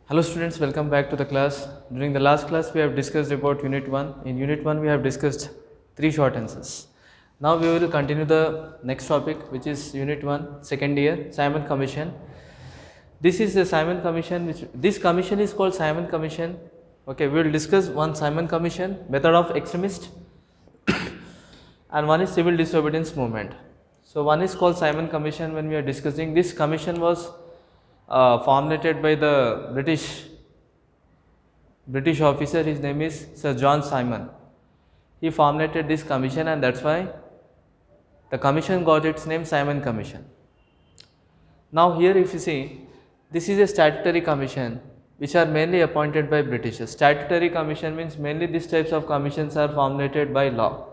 Hello students, welcome back to the class. During the last class we have discussed about unit 1. In unit 1 we have discussed 3 short answers. Now we will continue the next topic, which is unit 1 second year Simon Commission. This is the Simon Commission, this commission is called Simon Commission. Okay, we will discuss one Simon Commission, method of extremist and one is civil disobedience movement. So one is called Simon Commission. When we are discussing, this commission was formulated by the British officer. His name is Sir John Simon. He formulated this commission, and that's why the commission got its name Simon Commission. Now here if you see, this is a statutory commission which are mainly appointed by Britishers. Statutory commission means mainly these types of commissions are formulated by law.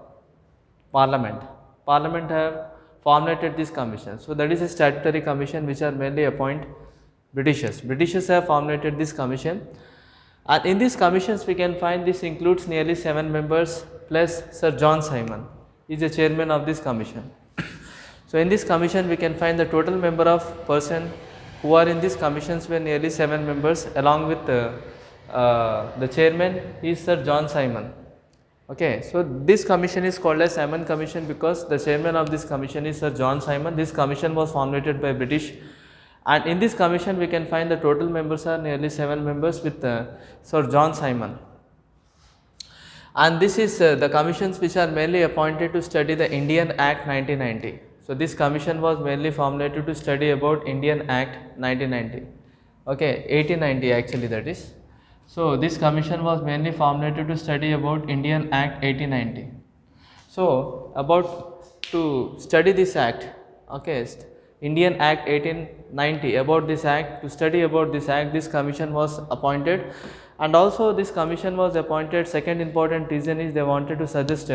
Parliament have formulated this commission. So that is a statutory commission which are mainly appoint Britishers. Britishers have formulated this commission, and in these commissions we can find this includes nearly 7 members plus Sir John Simon is the chairman of this commission. So in this commission we can find the total member of person who are in these commissions were nearly 7 members, along with the chairman is Sir John Simon. Okay, so this commission is called as Simon Commission because the chairman of this commission is Sir John Simon. This commission was formulated by British, and in this commission we can find the total members are nearly 7 members with Sir John Simon. And this is the commissions which are mainly appointed to study the Indian Act 1990. So this commission was mainly formulated to study about Indian Act 1990. Okay, 1890 actually, that is. So this commission was mainly formulated to study about Indian Act 1890. So about to study this act, okay, Indian Act 1890, about this act, to study about this act, this commission was appointed. And also this commission was appointed, second important reason is they wanted to suggest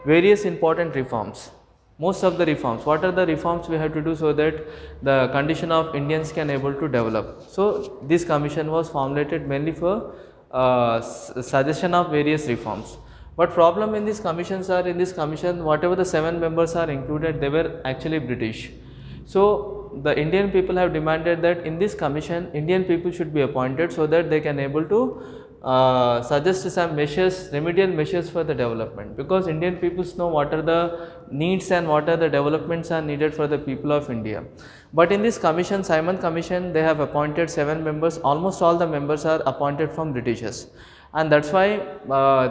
various important reforms. Most of the reforms, what are the reforms we have to do so that the condition of Indians can able to develop. So this commission was formulated mainly for suggestion of various reforms. But problem in these commissions are, in this commission whatever the 7 members are included, they were actually British. So the Indian people have demanded that in this commission Indian people should be appointed so that they can able to suggest some measures, remedial measures for the development, because Indian peoples know what are the needs and what are the developments are needed for the people of India. But in this commission, Simon Commission, they have appointed 7 members, almost all the members are appointed from Britishers, and that's why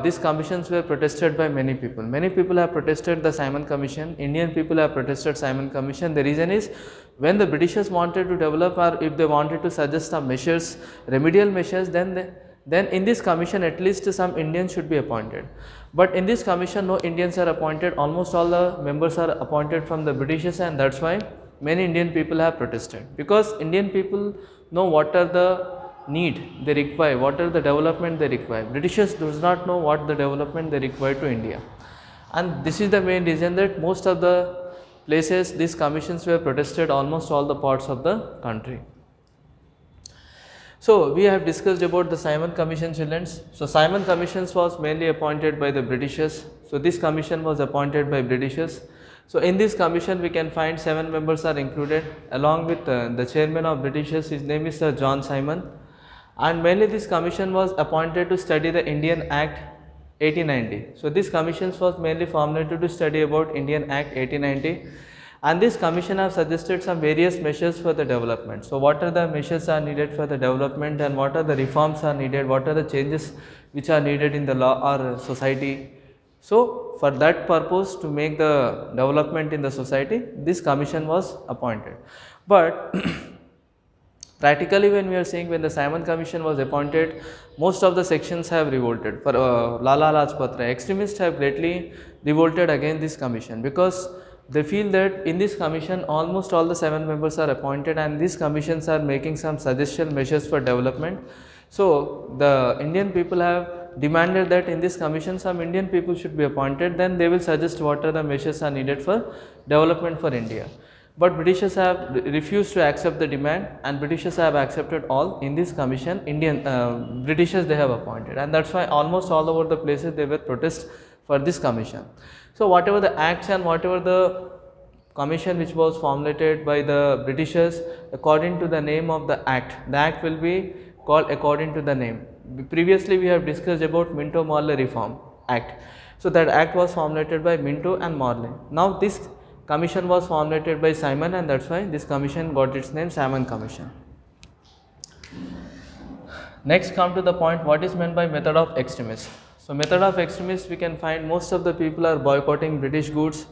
these commissions were protested by many people. Many people have protested the Simon Commission, Indian people have protested Simon Commission. The reason is, when the Britishers wanted to develop, or if they wanted to suggest some measures, remedial measures, then in this commission at least some Indians should be appointed. But in this commission no Indians are appointed, almost all the members are appointed from the Britishers, and that's why many Indian people have protested, because Indian people know what are the need they require, what are the development they require. Britishers does not know what the development they require to India, and this is the main reason that most of the places these commissions were protested, almost all the parts of the country. So we have discussed about the Simon Commission, children. So Simon Commissions was mainly appointed by the Britishers. So this commission was appointed by Britishers. So in this commission we can find 7 members are included, along with the chairman of Britishers, his name is Sir John Simon. And mainly this commission was appointed to study the Indian Act 1890. So this commission was mainly formulated to study about Indian Act 1890. And this commission have suggested some various measures for the development. So what are the measures are needed for the development, and what are the reforms are needed, what are the changes which are needed in the law or society. So for that purpose, to make the development in the society, this commission was appointed. But practically when we are saying, when the Simon Commission was appointed, most of the sections have revolted. For Lala Lajpat Rai, extremists have greatly revolted against this commission, because they feel that in this commission almost all the 7 members are appointed, and these commissions are making some suggestion measures for development. So the Indian people have demanded that in this commission some Indian people should be appointed, then they will suggest what are the measures are needed for development for India. But Britishers have refused to accept the demand, and Britishers have accepted all in this commission. Britishers they have appointed, and that's why almost all over the places they were protest for this commission. So whatever the acts and whatever the commission which was formulated by the Britishers, according to the name of the act will be called according to the name. Previously we have discussed about Minto-Morley Reform Act. So that act was formulated by Minto and Morley. Now this commission was formulated by Simon, and that's why this commission got its name Simon Commission. Next, come to the point, what is meant by method of extremists. So method of extremists, we can find most of the people are boycotting British goods.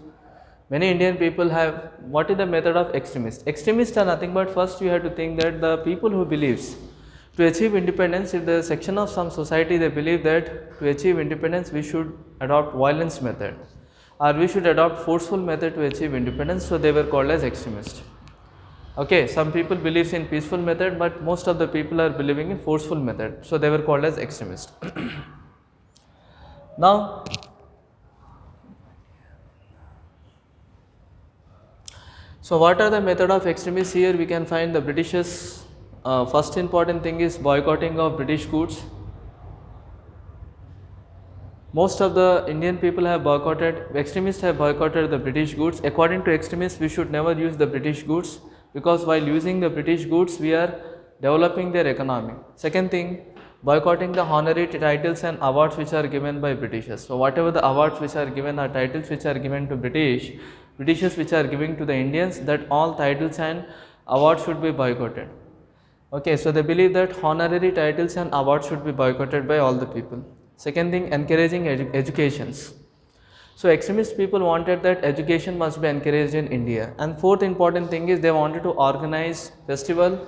Many Indian people have, what is the method of extremists? Extremists are nothing but, first you have to think that the people who believes to achieve independence, if the section of some society they believe that to achieve independence we should adopt violence method or we should adopt forceful method to achieve independence, so they were called as extremists. Okay, some people believes in peaceful method, but most of the people are believing in forceful method, so they were called as extremists. Now, so what are the method of extremists? Here we can find the Britishers. First important thing is boycotting of British goods. Most of the Indian people have boycotted, extremists have boycotted the British goods. According to extremists, we should never use the British goods, because while using the British goods, we are developing their economy. Second thing, boycotting the honorary titles and awards which are given by Britishers. So whatever the awards which are given or titles which are given to Britishers which are giving to the Indians, that all titles and awards should be boycotted. Okay, so they believe that honorary titles and awards should be boycotted by all the people. Second thing, encouraging educations. So extremist people wanted that education must be encouraged in India. And fourth important thing is they wanted to organize festival.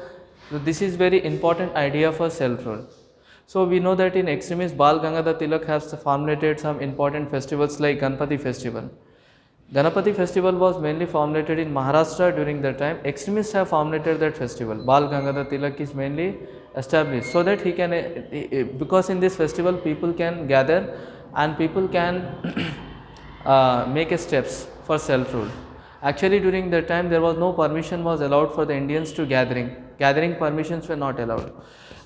So this is very important idea for self-rule. So we know that in extremists, Bal Gangadhar Tilak has formulated some important festivals like Ganpati festival. Ganapati festival was mainly formulated in Maharashtra during that time. Extremists have formulated that festival. Bal Gangadhar Tilak is mainly established so that he can, because in this festival people can gather and people can make steps for self-rule. Actually during that time there was no permission was allowed for the Indians to gathering permissions were not allowed,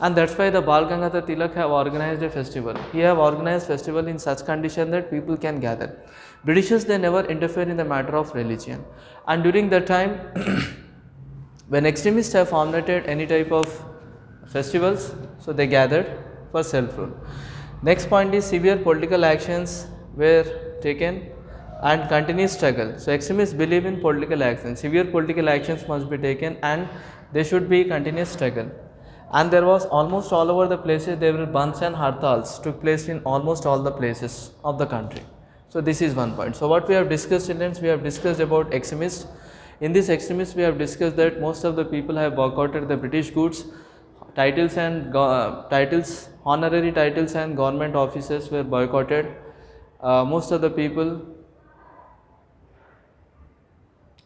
and that's why the Bal Gangadhar Tilak have organized a festival. He have organized festival in such condition that people can gather. Britishers, they never interfere in the matter of religion, and during that time when extremists have formulated any type of festivals, so they gathered for self-rule. Next point is severe political actions were taken and continuous struggle. So extremists believe in political action. Severe political actions must be taken and there should be continuous struggle. And there was almost all over the places there were bandhs and hartals took place in almost all the places of the country. So this is one point. So what we have discussed, children, we have discussed about extremists. In this extremists we have discussed that most of the people have boycotted the British goods. Titles and honorary titles and government offices were boycotted. Most of the people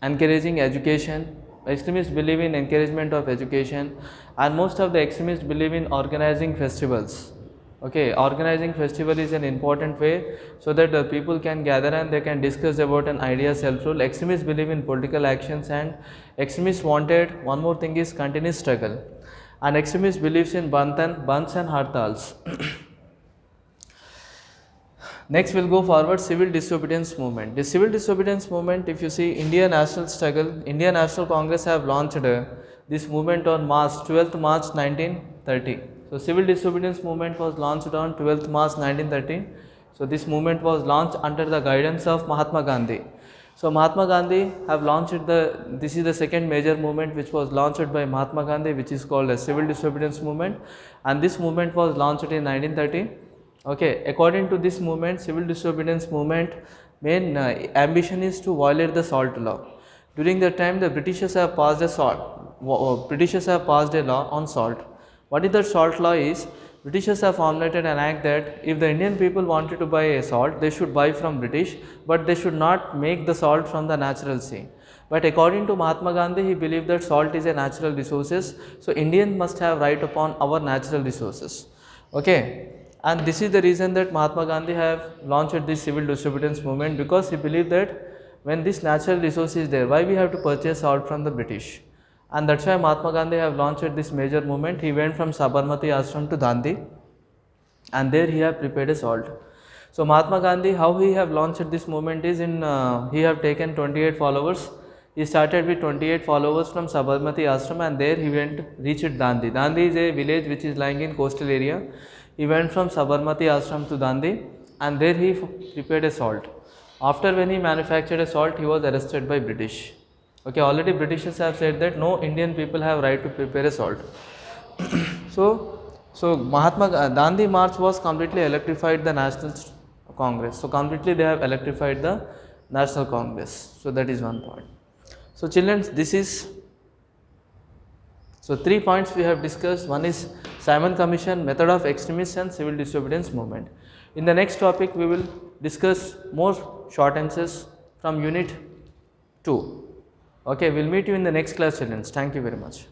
encouraging education. Extremists believe in encouragement of education, and most of the extremists believe in organizing festivals. Okay, organizing festival is an important way so that the people can gather and they can discuss about an idea self-rule. Extremists believe in political actions, and extremists wanted one more thing is continuous struggle, and extremists believes in bandhs and hartals. Next we'll go forward, civil disobedience movement. The civil disobedience movement, if you see India National Struggle, India National Congress have launched this movement on 12th March 1930. So civil disobedience movement was launched on 12th March 1930. So this movement was launched under the guidance of Mahatma Gandhi. So Mahatma Gandhi have launched this is the second major movement which was launched by Mahatma Gandhi, which is called a civil disobedience movement, and this movement was launched in 1930. Okay, according to this movement, civil disobedience movement, main ambition is to violate the salt law. During that time, the Britishers have passed a law on salt. What is that salt law is? Britishers have formulated an act that if the Indian people wanted to buy a salt, they should buy from British, but they should not make the salt from the natural sea. But according to Mahatma Gandhi, he believed that salt is a natural resources, so Indians must have right upon our natural resources. Okay. And this is the reason that Mahatma Gandhi have launched this civil disobedience movement, because he believed that when this natural resource is there, why we have to purchase salt from the British? And that's why Mahatma Gandhi have launched this major movement. He went from Sabarmati Ashram to Dandi, and there he have prepared a salt. So Mahatma Gandhi, how he have launched this movement is he have taken 28 followers. He started with 28 followers from Sabarmati Ashram, and there he reached Dandi. Dandi is a village which is lying in coastal area. He went from Sabarmati Ashram to Dandi, and there he prepared a salt. After when he manufactured a salt, he was arrested by British. Okay, already Britishers have said that no Indian people have right to prepare a salt. So Mahatma Gandhi March was completely electrified the National Congress. So completely they have electrified the National Congress. So that is one point. So children, this is, so 3 points we have discussed. One is Simon Commission, method of extremist and civil disobedience movement. In the next topic we will discuss more short answers from unit 2. Okay, we will meet you in the next class, children. Thank you very much.